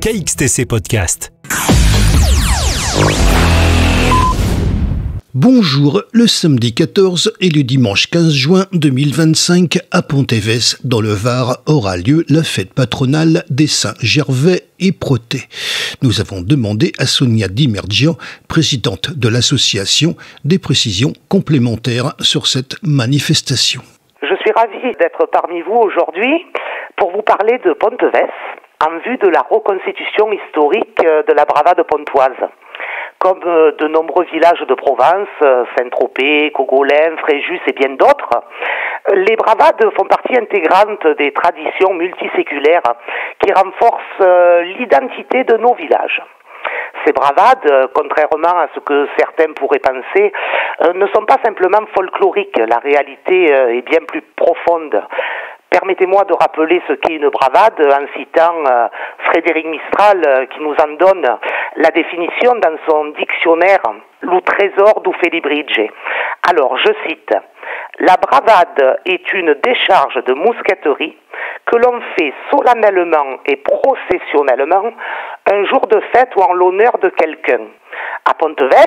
KXTC Podcast. Bonjour, le samedi 14 et le dimanche 15 juin 2025 à Pontévès, dans le Var, aura lieu la fête patronale des Saints Gervais et Protais. Nous avons demandé à Sonia Di Mergio, présidente de l'association, des précisions complémentaires sur cette manifestation. Je suis ravie d'être parmi vous aujourd'hui pour vous parler de Pontévès en vue de la reconstitution historique de la bravade pontoise. Comme de nombreux villages de Provence, Saint-Tropez, Cogolin, Fréjus et bien d'autres, les bravades font partie intégrante des traditions multiséculaires qui renforcent l'identité de nos villages. Ces bravades, contrairement à ce que certains pourraient penser, ne sont pas simplement folkloriques. La réalité est bien plus profonde. Permettez-moi de rappeler ce qu'est une bravade en citant Frédéric Mistral qui nous en donne la définition dans son dictionnaire « Lu trésor du Felibrige ». Alors, je cite « La bravade est une décharge de mousqueterie que l'on fait solennellement et processionnellement un jour de fête ou en l'honneur de quelqu'un. À Pontévès,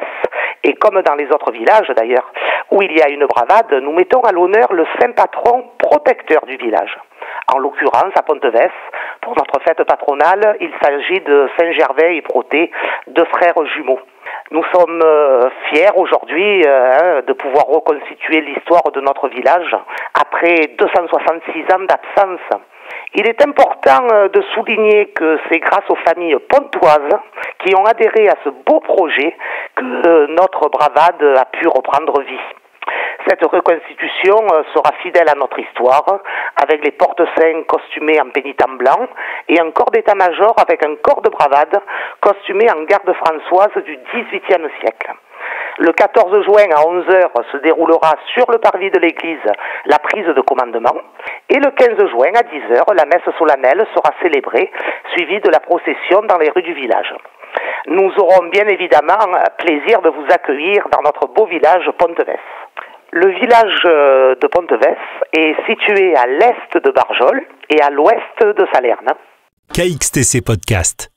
et comme dans les autres villages d'ailleurs, où il y a une bravade, nous mettons à l'honneur le saint patron protecteur du village. En l'occurrence, à Pontévès, pour notre fête patronale, il s'agit de Saint-Gervais et Protais, deux frères jumeaux. Nous sommes fiers aujourd'hui de pouvoir reconstituer l'histoire de notre village après 266 ans d'absence. Il est important de souligner que c'est grâce aux familles pontoises qui ont adhéré à ce beau projet que notre bravade a pu reprendre vie. Cette reconstitution sera fidèle à notre histoire, avec les porte-saints costumés en pénitent blanc et un corps d'état-major avec un corps de bravade costumé en garde françoise du XVIIIe siècle. Le 14 juin à 11h se déroulera sur le parvis de l'église la prise de commandement et le 15 juin à 10h, la messe solennelle sera célébrée, suivie de la procession dans les rues du village. Nous aurons bien évidemment plaisir de vous accueillir dans notre beau village Pontévès. Le village de Pontévès est situé à l'est de Barjol et à l'ouest de Salerne. KXTC Podcast.